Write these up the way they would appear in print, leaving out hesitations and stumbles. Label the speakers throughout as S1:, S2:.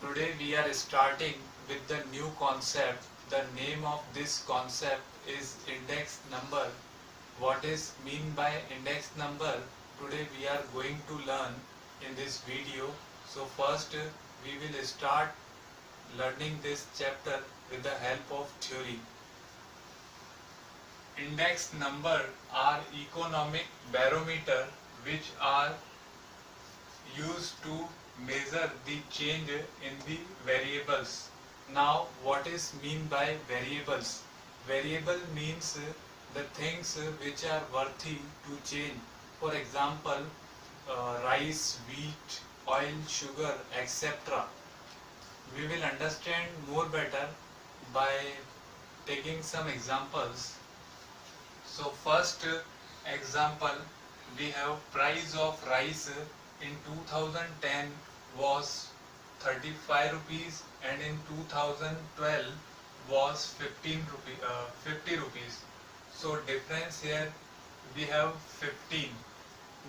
S1: Today we are starting with the new concept. The name of this concept is index number. What is mean by index number? Today we are going to learn in this video. So first we will start learning this chapter with the help of theory. Index number are economic barometer which are used to measure the change in the variables. Now what is mean by variables? Variable means the things which are worthy to change. For example, rice, wheat, oil, sugar, etc. We will understand more better by taking some examples. So first example, we have price of rice in 2010 was 35 rupees and in 2012 was 50 rupees. So difference here we have 15.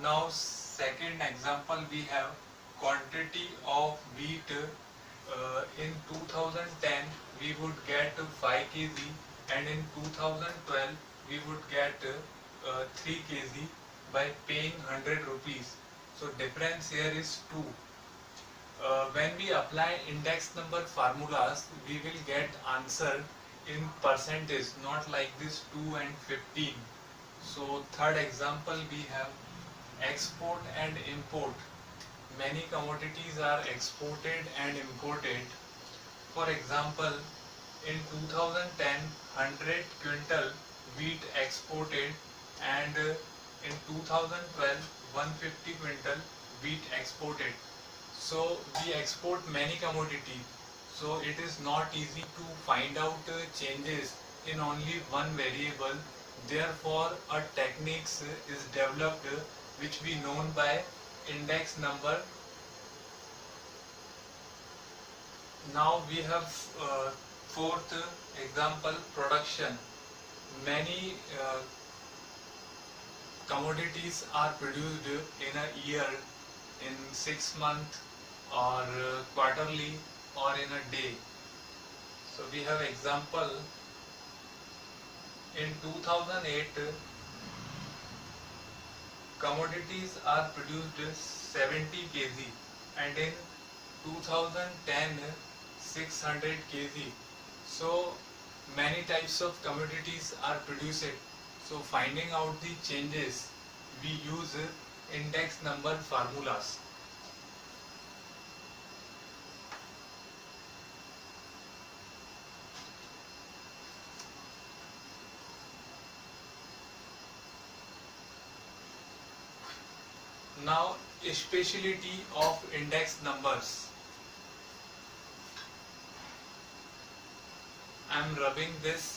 S1: Now second example, we have quantity of wheat in 2010 we would get 5 kg and in 2012 we would get 3 kg by paying 100 rupees. So difference here is 2. When we apply index number formulas, we will get answer in percentage, not like this 2 and 15. So third example, we have export and import. Many commodities are exported and imported. For example, in 2010, 100 quintal wheat exported and in 2012, 150 quintal wheat exported. So we export many commodities. So it is not easy to find out changes in only one variable. Therefore, a techniques is developed which we known by index number. Now we have fourth example, production. Many commodities are produced in a year, in 6 months or quarterly or in a day. So we have example in 2008 commodities are produced 70 kg and in 2010 600 kg. So many types of commodities are produced. So finding out the changes, we use index number formulas. Now, speciality of index numbers. I am rubbing this.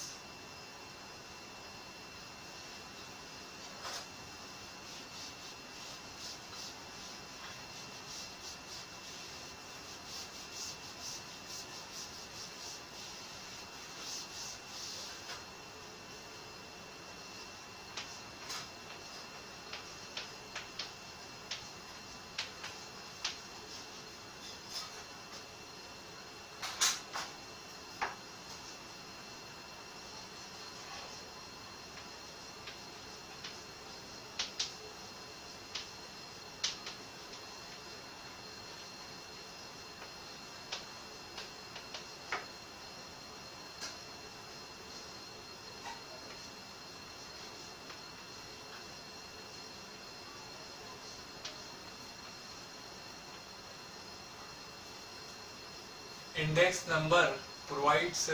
S1: Index number provides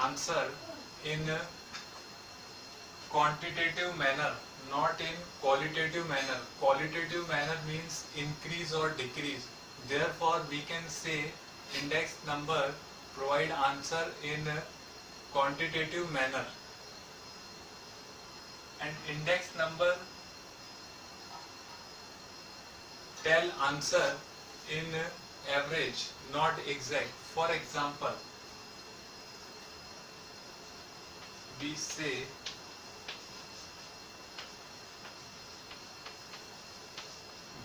S1: answer in quantitative manner, not in qualitative manner. Qualitative manner means increase or decrease. Therefore, we can say index number provide answer in quantitative manner. And index number tell answer in average, not exact. For example, we say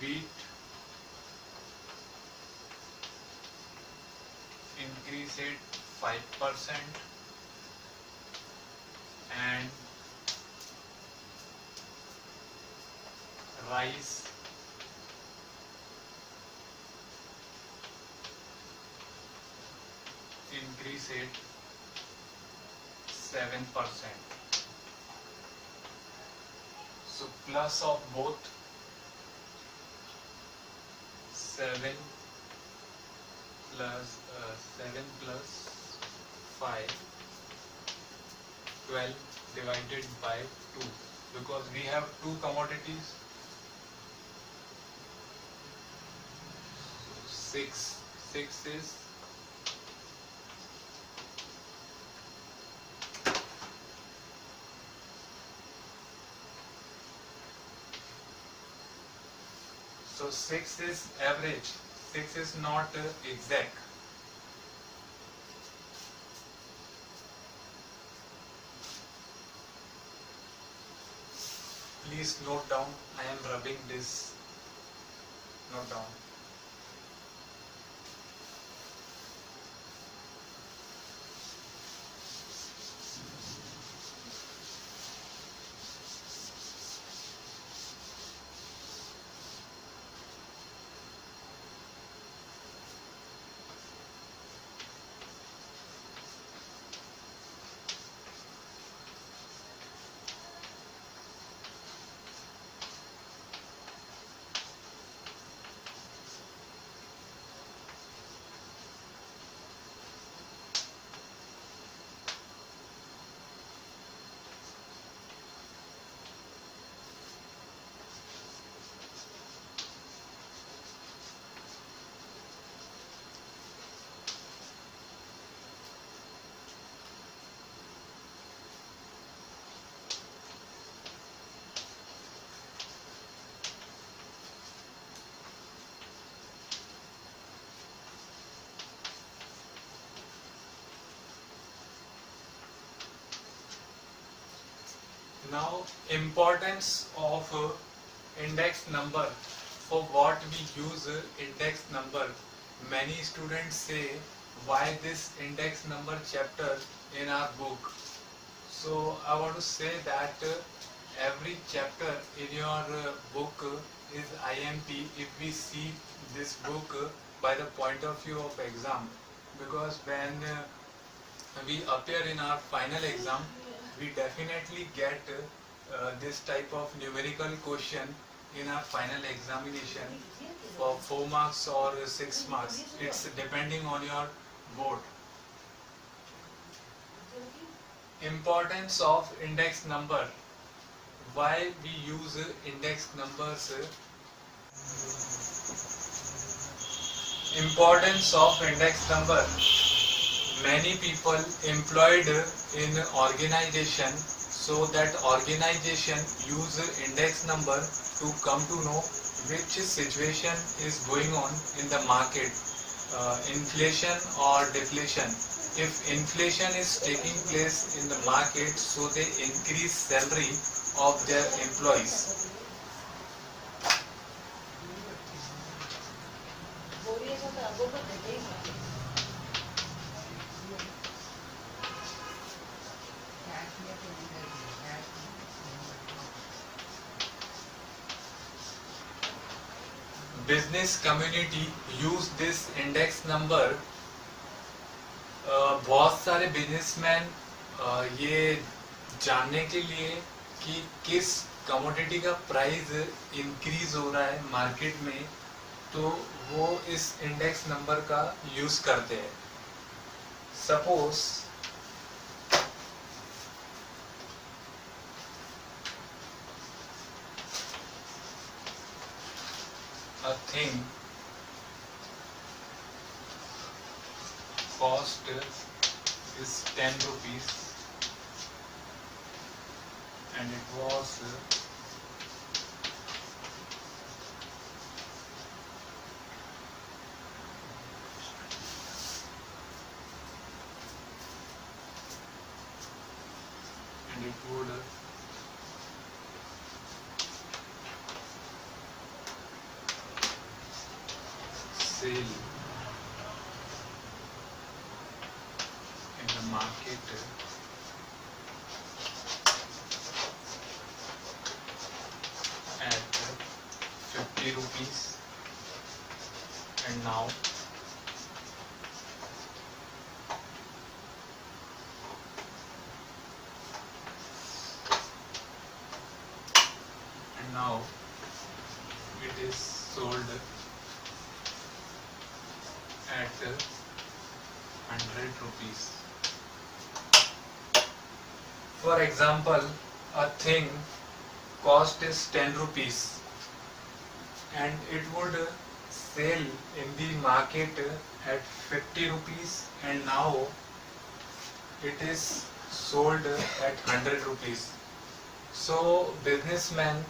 S1: wheat increase it 5%, and rice increase it 7%. So plus of both 7 plus 7 plus 5, 12 divided by 2, because we have two commodities. 6 is so 6 is average, 6 is not exact. Please note down, I am rubbing this, note down. Now, importance of index number. For what we use index number? Many students say, why this index number chapter in our book? So I want to say that every chapter in your book is IMP if we see this book by the point of view of exam, because when we appear in our final exam, we definitely get this type of numerical question in our final examination for 4 marks or 6 marks. It's depending on your board. Importance of index number. Why we use index numbers? Importance of index number. Many people employed in organization, so that organization use index number to come to know which situation is going on in the market, inflation or deflation. If inflation is taking place in the market, so they increase salary of their employees. Business community use this index number. बहुत सारे businessman ये जानने के लिए कि किस commodity का price increase हो रहा है मार्केट में, तो वो इस इंडेक्स नंबर का यूज करते हैं. Suppose a thing cost is 10 rupees and it was and it would sell market at 50 rupees, and now it is sold at 100 rupees. For example, a thing cost is 10 rupees and it would sell in the market at 50 rupees, and now it is sold at 100 rupees. So businessmen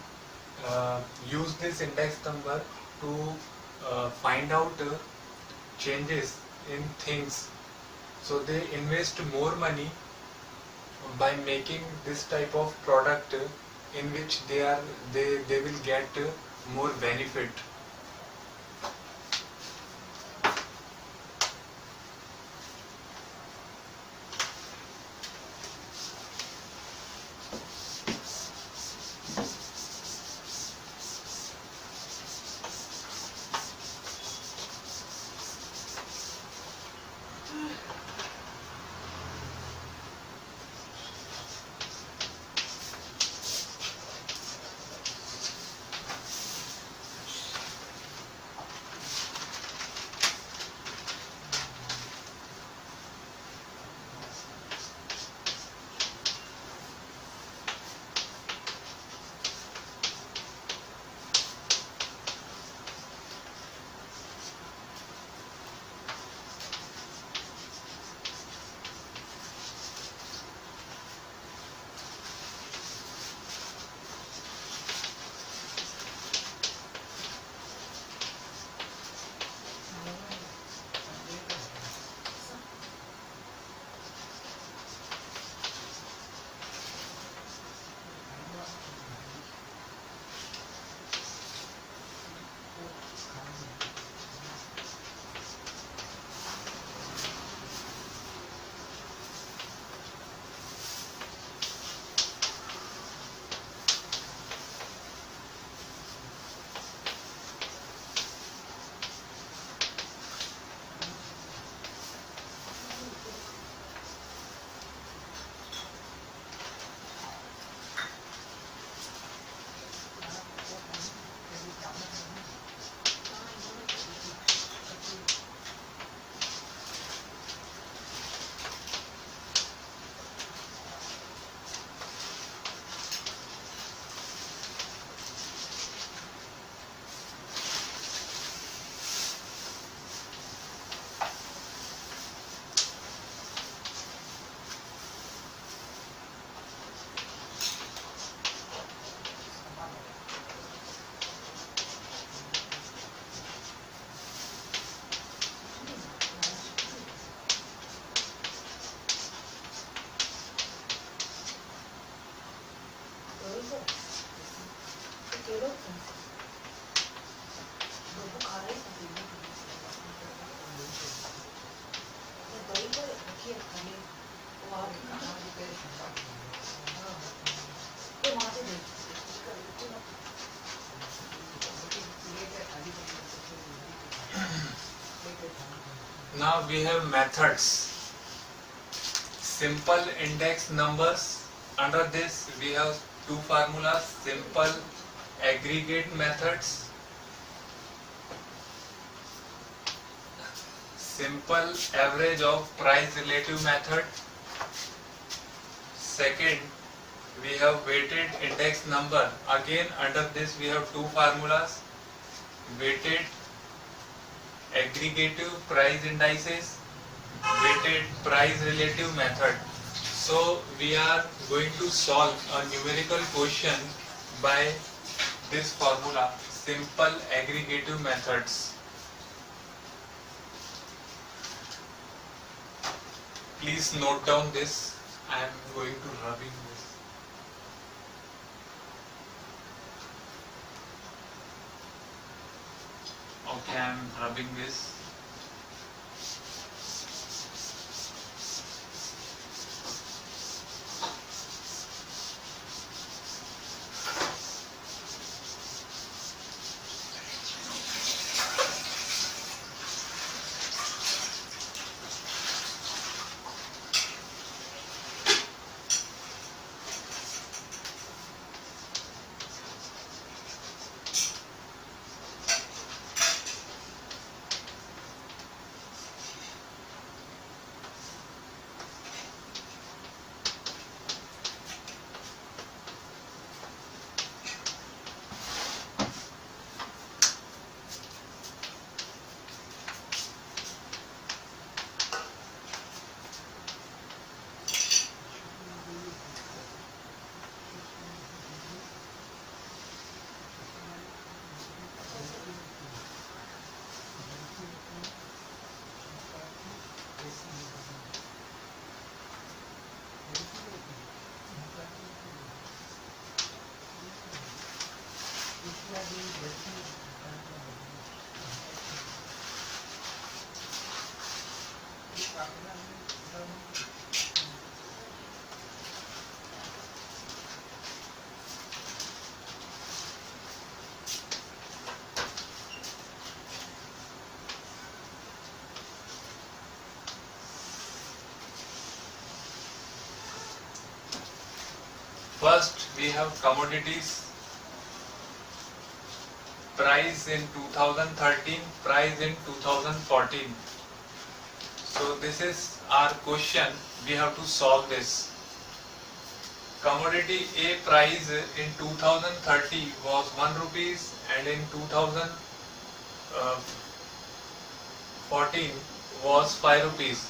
S1: use this index number to find out changes in things. So they invest more money by making this type of product in which they will get more benefit. Now we have methods. Simple index numbers. Under this we have two formulas: simple aggregate methods, simple average of price relative method. Second, we have weighted index number. Again, under this we have two formulas: weighted aggregative price indices, weighted price relative method. So we are going to solve a numerical question by this formula, simple aggregative methods. Please note down this. I am going to rubbing this. Okay, I am rubbing this. First we have commodities price in 2013, price in 2014. So this is our question. We have to solve this. Commodity A price in 2030 was 1 rupees and in 2014 was 5 rupees.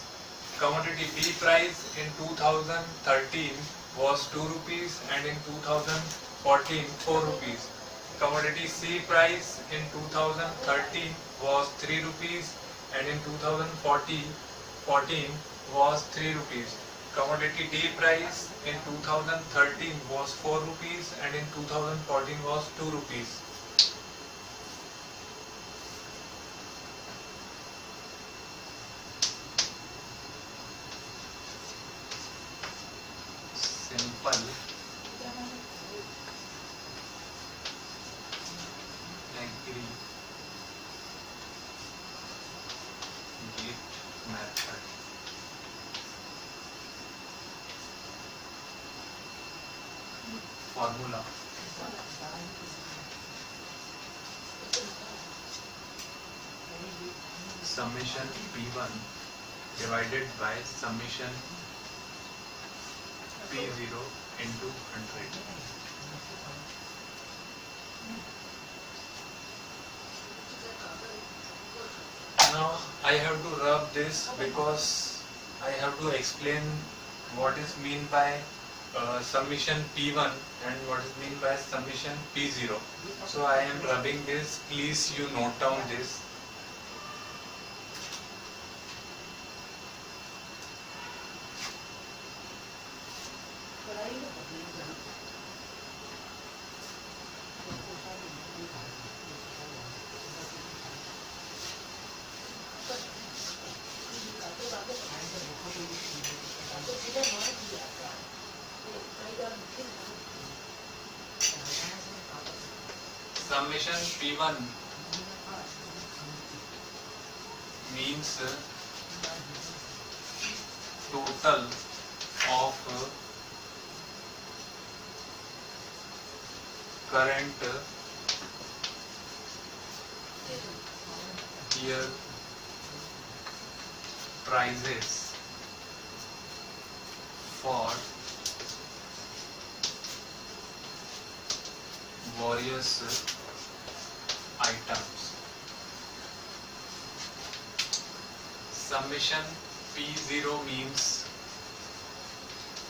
S1: Commodity B price in 2013 was 2 rupees and in 2014 4 rupees. Commodity C price in 2013 was 3 rupees and in 2014 was 3 rupees. Commodity D price in 2013 was 4 rupees and in 2014 was 2 rupees. Simple. Agree. Git method. Formula. Summation P1 divided by summation P0 into 100. Now I have to rub this because I have to explain what is mean by summation P1 and what is mean by summation P0. So I am rubbing this. Please you note down this. Summation P1 means total of current year prices for various items. Summation P0 means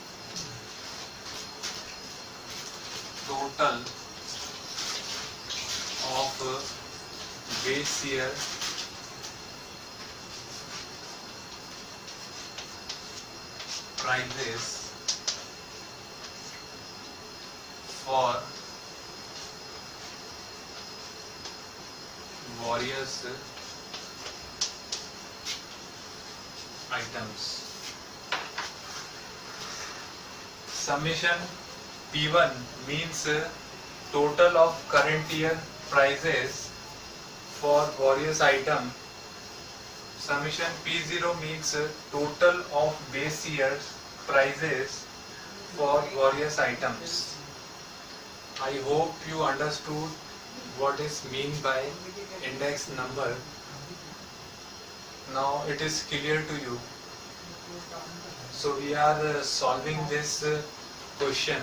S1: total of base year prices for various items. Summation P1 means total of current year prices for various items. Summation P0 means total of base year's prices for various items. I hope you understood what is mean by index number. Now it is clear to you. So we are solving this question.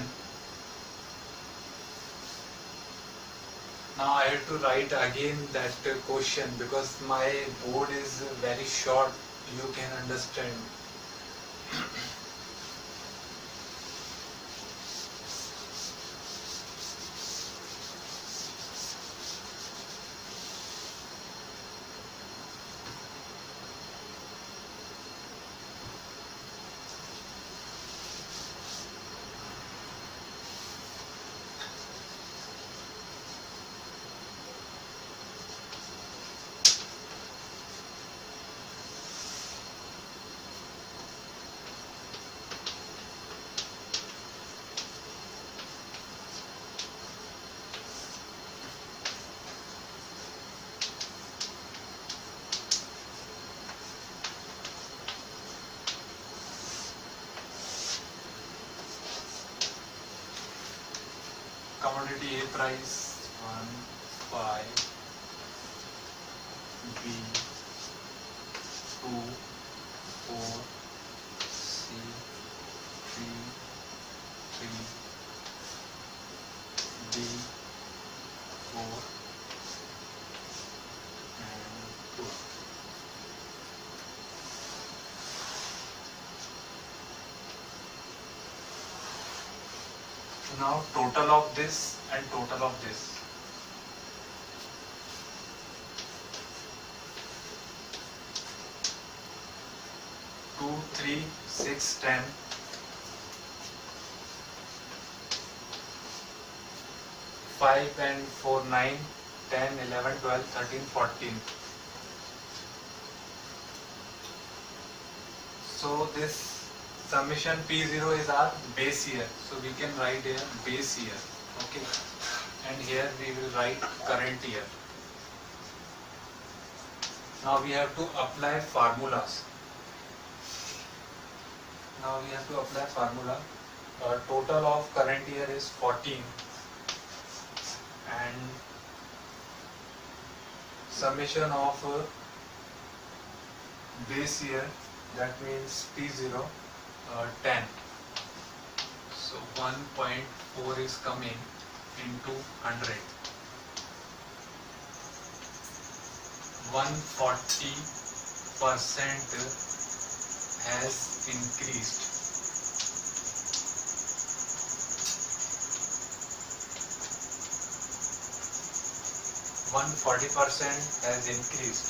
S1: Now I have to write again that question because my board is very short. You can understand. commodity A price 1, 5, B 2, 4, C 3, 3, D 4 and 2. Now total of this and total of this. Two, 3, 6, 10. 5 and 4, 9, 10, 11, 12, 13, 14. So this summation P0 is our base year. So we can write here base year. Okay. And here we will write current year. Now we have to apply formulas. Total of current year is 14 and summation of base year, that means P0, 10. So 1.4 is coming into 100. 140% has increased. 140% has increased.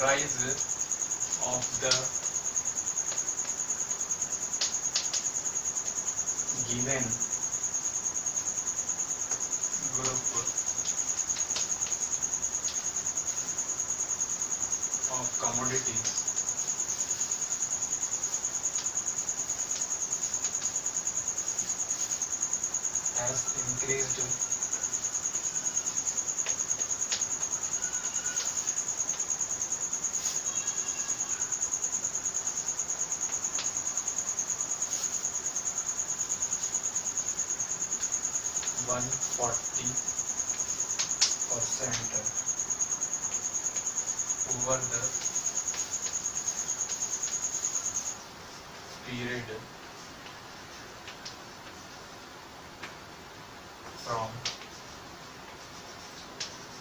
S1: Price of the given group of commodities has increased (140%) over the period from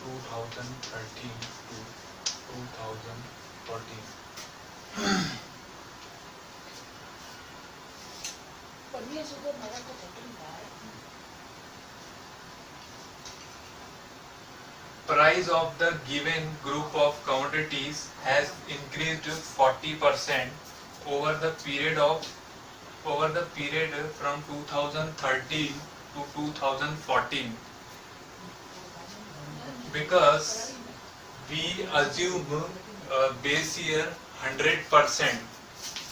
S1: 2013 to 2014. Price of the given group of commodities has increased 40% over the period from 2013 to 2014, because we assume base year 100%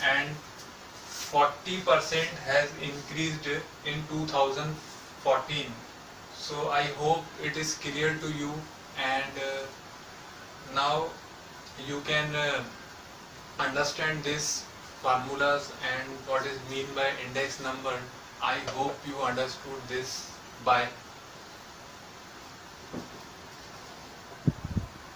S1: and 40% has increased in 2014. So I hope it is clear to you, and now you can understand this formulas and what is mean by index number. I hope you understood this. Bye.